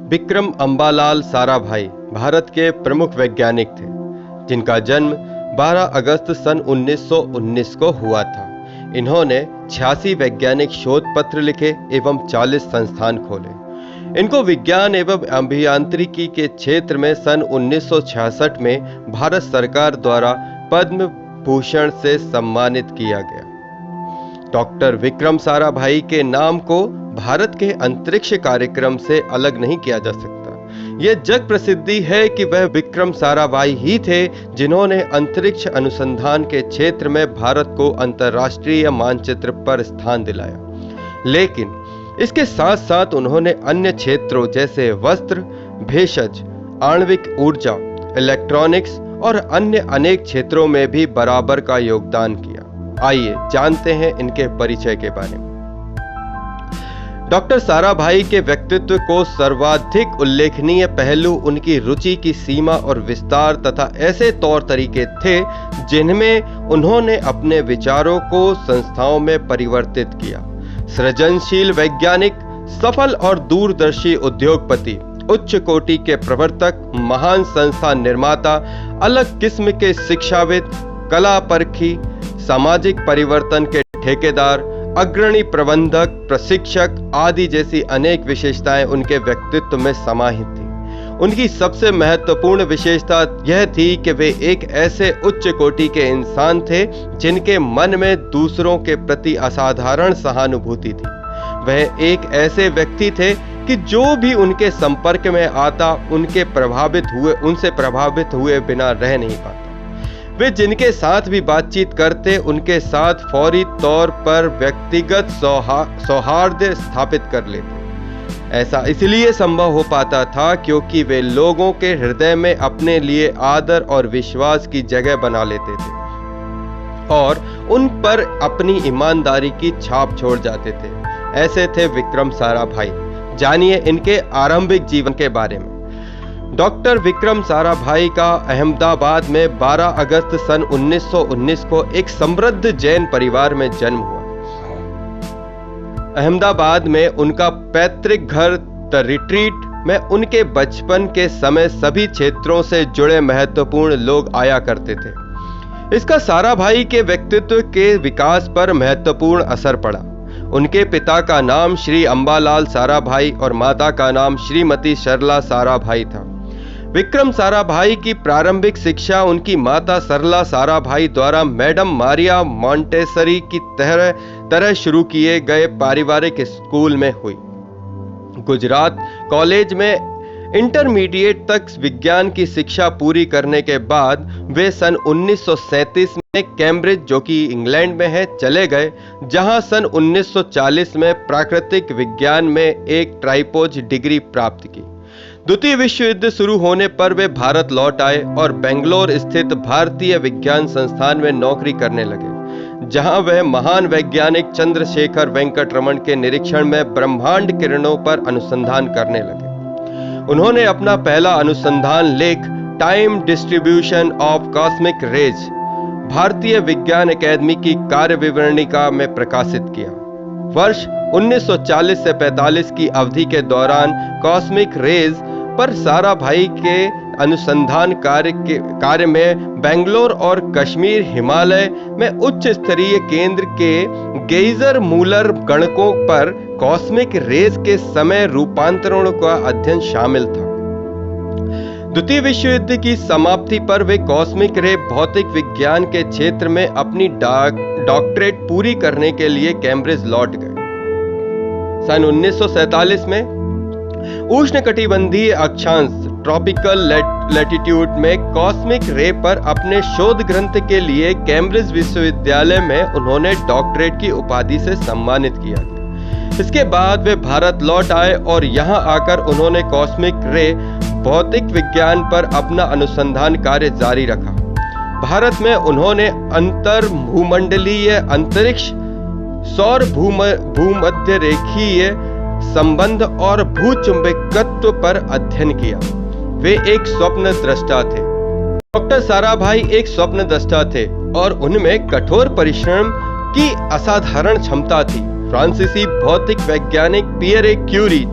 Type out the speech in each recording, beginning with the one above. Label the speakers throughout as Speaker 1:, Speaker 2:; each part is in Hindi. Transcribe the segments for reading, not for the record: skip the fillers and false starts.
Speaker 1: विक्रम अम्बालाल साराभाई भारत के प्रमुख वैज्ञानिक थे, जिनका जन्म 12 अगस्त सन 1919 को हुआ था। इन्होंने 86 वैज्ञानिक शोध पत्र लिखे एवं 40 संस्थान खोले। इनको विज्ञान एवं अभियांत्रिकी के क्षेत्र में सन 1966 में भारत सरकार द्वारा पद्म भूषण से सम्मानित किया गया। डॉक्टर विक्रम साराभाई के नाम को भारत के अंतरिक्ष कार्यक्रम से अलग नहीं किया जा सकता। यह जग प्रसिद्धि है कि वह विक्रम साराभाई ही थे जिन्होंने अंतरिक्ष अनुसंधान के क्षेत्र में भारत को अंतर्राष्ट्रीय मानचित्र पर स्थान दिलाया। लेकिन इसके साथ साथ उन्होंने अन्य क्षेत्रों जैसे वस्त्र, भेषज, आणविक ऊर्जा, इलेक्ट्रॉनिक्स और अन्य अनेक क्षेत्रों में भी बराबर का योगदान किया। आइए जानते हैं इनके परिचय के बारे में। डॉक्टर साराभाई के व्यक्तित्व को सर्वाधिक उल्लेखनीय पहलू उनकी रुचि की सीमा और विस्तार तथा ऐसे तौर तरीके थे जिनमें उन्होंने अपने विचारों को संस्थाओं में परिवर्तित किया। सृजनशील वैज्ञानिक, सफल और दूरदर्शी उद्योगपति, उच्च कोटि के प्रवर्तक, महान संस्था निर्माता, अलग किस्म के शिक्षाविद, कला परखी, सामाजिक परिवर्तन के ठेकेदार, अग्रणी प्रबंधक, प्रशिक्षक आदि जैसी अनेक विशेषताएं उनके व्यक्तित्व में समाहित थी। उनकी सबसे महत्वपूर्ण विशेषता यह थी कि वे एक ऐसे उच्च कोटि के इंसान थे जिनके मन में दूसरों के प्रति असाधारण सहानुभूति थी। वह एक ऐसे व्यक्ति थे कि जो भी उनके संपर्क में आता उनसे प्रभावित हुए बिना रह नहीं पाता। वे जिनके साथ भी बातचीत करते उनके साथ फौरी तौर पर व्यक्तिगत सौहार्द स्थापित कर लेते। ऐसा इसलिए संभव हो पाता था क्योंकि वे लोगों के हृदय में अपने लिए आदर और विश्वास की जगह बना लेते थे और उन पर अपनी ईमानदारी की छाप छोड़ जाते थे। ऐसे थे विक्रम साराभाई। जानिए इनके आरंभिक जीवन के बारे में। डॉक्टर विक्रम साराभाई का अहमदाबाद में 12 अगस्त सन 1919 को एक समृद्ध जैन परिवार में जन्म हुआ। अहमदाबाद में उनका पैतृक घर द रिट्रीट में उनके बचपन के समय सभी क्षेत्रों से जुड़े महत्वपूर्ण लोग आया करते थे। इसका साराभाई के व्यक्तित्व के विकास पर महत्वपूर्ण असर पड़ा। उनके पिता का नाम श्री अम्बालाल साराभाई और माता का नाम श्रीमती सरला साराभाई था। विक्रम साराभाई की प्रारंभिक शिक्षा उनकी माता सरला साराभाई द्वारा मैडम मारिया मॉन्टेसरी की तरह शुरू किए गए पारिवारिक स्कूल में हुई। गुजरात कॉलेज में इंटरमीडिएट तक विज्ञान की शिक्षा पूरी करने के बाद वे सन 1937 में कैम्ब्रिज, जो कि इंग्लैंड में है, चले गए, जहां सन 1940 में प्राकृतिक विज्ञान में एक ट्राइपोज डिग्री प्राप्त की। द्वितीय विश्व युद्ध शुरू होने पर वे भारत लौट आए और बेंगलोर स्थित भारतीय विज्ञान संस्थान में नौकरी करने लगे, जहां वह महान वैज्ञानिक चंद्रशेखर वेंकट रमन के निरीक्षण में ब्रह्मांड किरणों पर अनुसंधान करने लगे। उन्होंने अपना पहला अनुसंधान लेख time distribution of cosmic rays भारतीय विज्ञान अकादमी की कार्य विवरणिका में प्रकाशित किया। वर्ष 1940 से 45 की अवधि के दौरान कॉस्मिक रेज पर साराभाई के अनुसंधान कार्य में बेंगलोर और कश्मीर हिमालय में उच्च स्तरीय केंद्र के गेइजर मूलर गणकों पर कॉस्मिक रेज के समय रूपांतरणों का अध्ययन शामिल था। द्वितीय विश्व युद्ध की समाप्ति पर वे कॉस्मिक रे भौतिक विज्ञान के क्षेत्र में अपनी डॉक्टरेट पूरी करने के लिए कैम्ब्रिज लौट गए। सन 1947 में उष्णकटिबंधीय अक्षांश ट्रॉपिकल लैटिट्यूड में कॉस्मिक रे पर अपने शोध ग्रंथ के लिए कैम्ब्रिज विश्वविद्यालय में उन्होंने डॉक्टरेट की उपाधि से सम्मानित किया गया। इसके बाद वे भारत लौट आए और यहां आकर उन्होंने कॉस्मिक रे भौतिक विज्ञान पर अपना अनुसंधान कार्य जारी रखा। भारत में उन्होंने अंतर भूमंडलीय अंतरिक्ष, सौर भूमध्य रेखीय संबंध और भूचुंबकत्व पर अध्ययन किया। वे एक स्वप्न दृष्टा थे। डॉक्टर साराभाई एक स्वप्न दृष्टा थे और उनमें कठोर परिश्रम की असाधारण क्षमता थी। फ्रांसीसी भौतिक वैज्ञानिक पियरे क्यूरी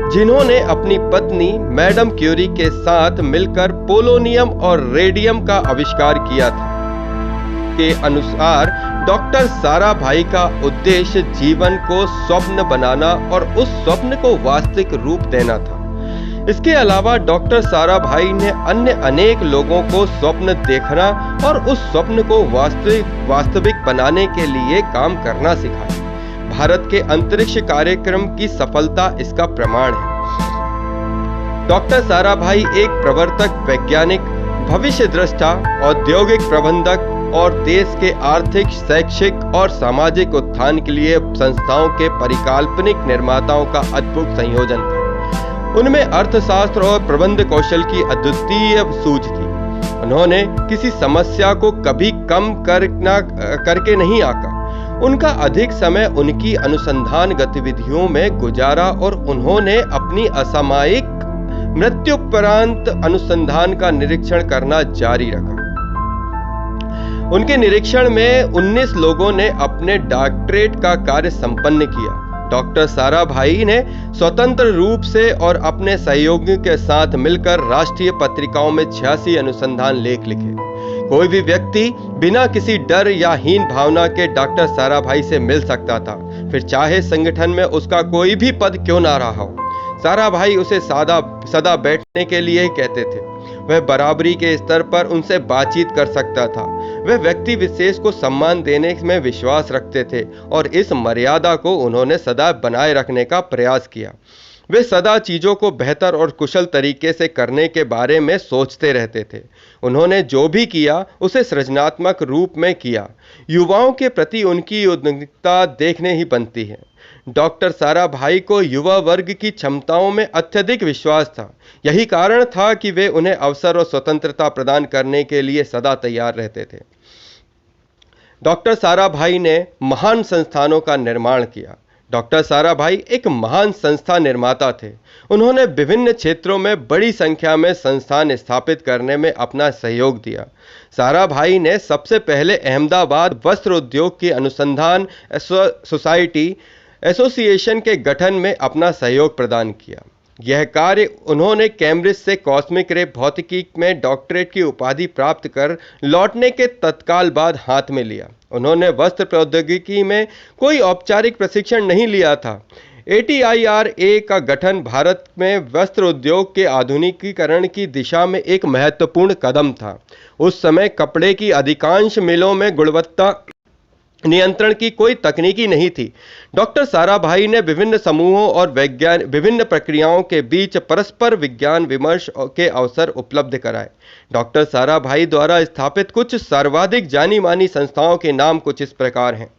Speaker 1: जिन्होंने अपनी पत्नी मैडम क्यूरी के साथ मिलकर पोलोनियम और रेडियम का आविष्कार किया था। के अनुसार डॉक्टर साराभाई का उद्देश्य जीवन को स्वप्न बनाना और उस स्वप्न को वास्तविक रूप देना था। इसके अलावा डॉक्टर साराभाई ने अन्य अनेक लोगों को स्वप्न देखना और उस स्वप्न को वास्तविक बनाने के लिए काम करना सिखाया। भारत के अंतरिक्ष कार्यक्रम की सफलता इसका प्रमाण है। डॉक्टर साराभाई एक प्रवर्तक, वैज्ञानिक, भविष्य दृष्टा, औद्योगिक प्रबंधक और देश के आर्थिक, शैक्षिक और सामाजिक उत्थान के लिए संस्थाओं के परिकल्पनिक निर्माताओं का अद्भुत संयोजन था। उनमें अर्थशास्त्र और प्रबंध कौशल की अद्वितीय सूझ थी। उन्होंने किसी समस्या को कभी कम करके नहीं आंका। उनका अधिक समय उनकी अनुसंधान गतिविधियों में गुजारा और उन्होंने अपनी असामयिक मृत्युपरांत अनुसंधान का निरीक्षण करना जारी रखा। उनके निरीक्षण में 19 लोगों ने अपने डॉक्टरेट का कार्य संपन्न किया। डॉक्टर साराभाई ने स्वतंत्र रूप से और अपने सहयोगियों के साथ मिलकर राष्ट्रीय पत्रिकाओं में 86 अनुसंधान लेख लिखे। कोई भी व्यक्ति बिना किसी डर या हीन भावना के डॉक्टर साराभाई से मिल सकता था, फिर चाहे संगठन में उसका कोई भी पद क्यों ना रहा हो। साराभाई उसे सदा बैठने के लिए कहते थे। वह बराबरी के स्तर पर उनसे बातचीत कर सकता था। वह व्यक्ति विशेष को सम्मान देने में विश्वास रखते थे और इस मर्यादा को उन्होंने सदा बनाए रखने का प्रयास किया। वे सदा चीज़ों को बेहतर और कुशल तरीके से करने के बारे में सोचते रहते थे। उन्होंने जो भी किया उसे सृजनात्मक रूप में किया। युवाओं के प्रति उनकी उद्विग्नता देखने ही बनती है। डॉक्टर साराभाई को युवा वर्ग की क्षमताओं में अत्यधिक विश्वास था। यही कारण था कि वे उन्हें अवसर और स्वतंत्रता प्रदान करने के लिए सदा तैयार रहते थे। डॉक्टर साराभाई ने महान संस्थानों का निर्माण किया। डॉक्टर साराभाई एक महान संस्था निर्माता थे। उन्होंने विभिन्न क्षेत्रों में बड़ी संख्या में संस्थान स्थापित करने में अपना सहयोग दिया। साराभाई ने सबसे पहले अहमदाबाद वस्त्र उद्योग की अनुसंधान सोसाइटी एसोसिएशन के गठन में अपना सहयोग प्रदान किया। यह कार्य उन्होंने कैम्ब्रिज से कॉस्मिक रे भौतिकी में डॉक्टरेट की उपाधि प्राप्त कर लौटने के तत्काल बाद हाथ में लिया। उन्होंने वस्त्र प्रौद्योगिकी में कोई औपचारिक प्रशिक्षण नहीं लिया था। ATIRA का गठन भारत में वस्त्र उद्योग के आधुनिकीकरण की दिशा में एक महत्वपूर्ण कदम था। उस समय कपड़े की अधिकांश मिलों में गुणवत्ता नियंत्रण की कोई तकनीकी नहीं थी। डॉक्टर साराभाई ने विभिन्न समूहों और विभिन्न प्रक्रियाओं के बीच परस्पर विज्ञान विमर्श के अवसर उपलब्ध कराए। डॉक्टर साराभाई द्वारा स्थापित कुछ सर्वाधिक जानी मानी संस्थाओं के नाम कुछ इस प्रकार हैं।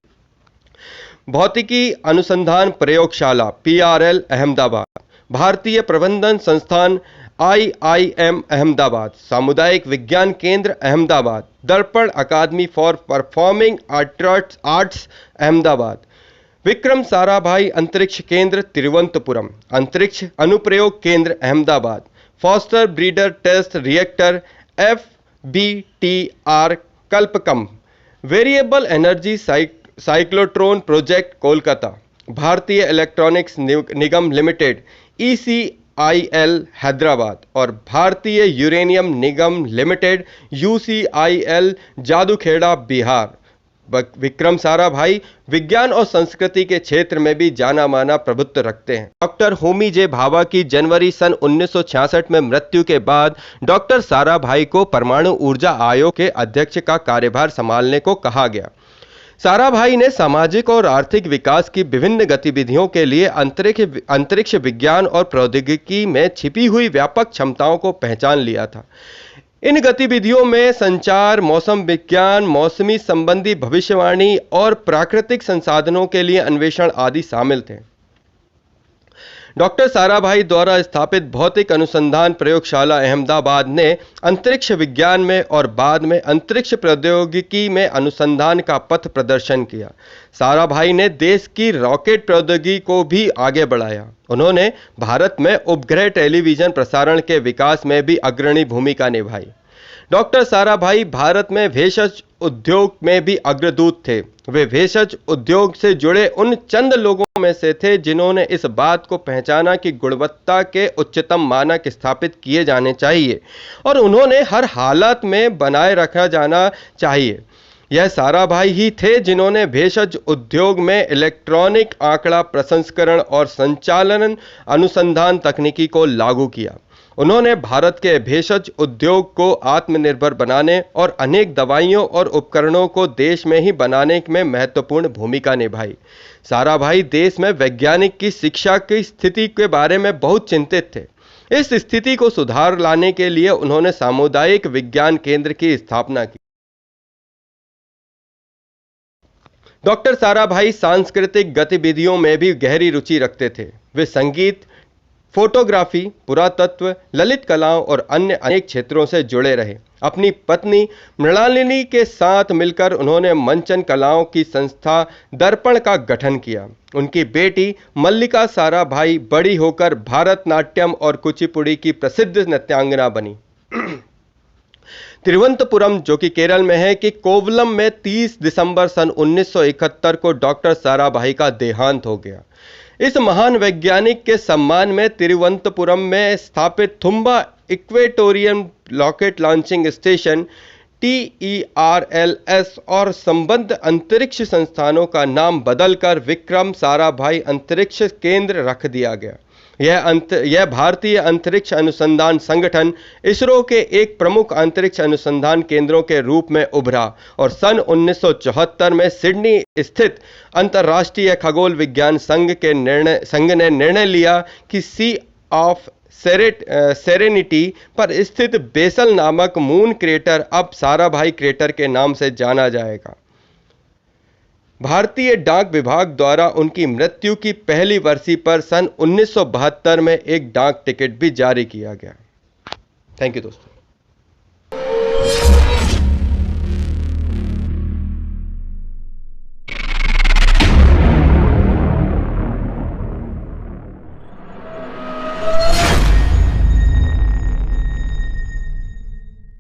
Speaker 1: भौतिकी अनुसंधान प्रयोगशाला PRL अहमदाबाद, भारतीय प्रबंधन संस्थान IIM अहमदाबाद, सामुदायिक विज्ञान केंद्र अहमदाबाद, दर्पण अकादमी for performing arts Ahmedabad, Vikram Sarabhai Antariksh Kendra Thiruvananthapuram, Antariksh Anuprayog Kendra Ahmedabad, fast breeder test reactor FBTR Kalpakkam, variable energy cyclotron project Kolkata, Bharatiya electronics Nigam limited ECIL Hyderabad और Bharatiya uranium Nigam limited UCIL Jadukheda Bihar. Vikram Sarabhai विज्ञान और संस्कृति के क्षेत्र में भी जाना माना प्रभुत्व रखते हैं। डॉक्टर होमी जे भाभा की जनवरी सन 1966 में मृत्यु के बाद डॉक्टर साराभाई को परमाणु ऊर्जा आयोग के अध्यक्ष का कार्यभार संभालने को कहा गया। साराभाई ने सामाजिक और आर्थिक विकास की विभिन्न गतिविधियों के लिए अंतरिक्ष विज्ञान और प्रौद्योगिकी में छिपी हुई व्यापक क्षमताओं को पहचान लिया था। इन गतिविधियों में संचार, मौसम विज्ञान, मौसमी संबंधी भविष्यवाणी और प्राकृतिक संसाधनों के लिए अन्वेषण आदि शामिल थे। डॉक्टर साराभाई द्वारा स्थापित भौतिक अनुसंधान प्रयोगशाला अहमदाबाद ने अंतरिक्ष विज्ञान में और बाद में अंतरिक्ष प्रौद्योगिकी में अनुसंधान का पथ प्रदर्शन किया। साराभाई ने देश की रॉकेट प्रौद्योगिकी को भी आगे बढ़ाया। उन्होंने भारत में उपग्रह टेलीविजन प्रसारण के विकास में भी अग्रणी भूमिका निभाई। डॉक्टर साराभाई भारत में भेषज उद्योग में भी अग्रदूत थे। वे भेषज उद्योग से जुड़े उन चंद लोगों में से थे जिन्होंने इस बात को पहचाना कि गुणवत्ता के उच्चतम मानक स्थापित किए जाने चाहिए और उन्होंने हर हालत में बनाए रखा जाना चाहिए। यह साराभाई ही थे जिन्होंने भेषज उद्योग में इलेक्ट्रॉनिक आंकड़ा प्रसंस्करण और संचालन अनुसंधान तकनीकी को लागू किया। उन्होंने भारत के भेषज उद्योग को आत्मनिर्भर बनाने और अनेक दवाइयों और उपकरणों को देश में ही बनाने में महत्वपूर्ण भूमिका निभाई। साराभाई देश में वैज्ञानिक की शिक्षा की स्थिति के बारे में बहुत चिंतित थे। इस स्थिति को सुधार लाने के लिए उन्होंने सामुदायिक विज्ञान केंद्र की स्थापना की। डॉक्टर साराभाई सांस्कृतिक गतिविधियों में भी गहरी रुचि रखते थे। वे संगीत, फोटोग्राफी, पुरातत्व, ललित कलाओं और अन्य अनेक क्षेत्रों से जुड़े रहे। अपनी पत्नी मृणालिनी के साथ मिलकर उन्होंने मंचन कलाओं की संस्था दर्पण का गठन किया। उनकी बेटी मल्लिका साराभाई बड़ी होकर भारतनाट्यम और कुचिपुड़ी की प्रसिद्ध नृत्यांगना बनी। तिरुवनंतपुरम, जो कि केरल में है, कि कोवलम में 30 दिसंबर सन 1971 को डॉक्टर साराभाई का देहांत हो गया। इस महान वैज्ञानिक के सम्मान में तिरुवनंतपुरम में स्थापित Thumba equatorial rocket launching station TERLS और संबद्ध अंतरिक्ष संस्थानों का नाम बदलकर विक्रम साराभाई अंतरिक्ष केंद्र रख दिया गया। यह भारतीय अंतरिक्ष अनुसंधान संगठन इसरो के एक प्रमुख अंतरिक्ष अनुसंधान केंद्रों के रूप में उभरा और सन 1974 में सिडनी स्थित अंतर्राष्ट्रीय खगोल विज्ञान संघ ने निर्णय लिया कि सी ऑफ सेरेनिटी पर स्थित बेसल नामक मून क्रेटर अब साराभाई क्रेटर के नाम से जाना जाएगा। भारतीय डाक विभाग द्वारा उनकी मृत्यु की पहली वर्षी पर सन 1972 में एक डाक टिकट भी जारी किया गया। थैंक यू दोस्तों।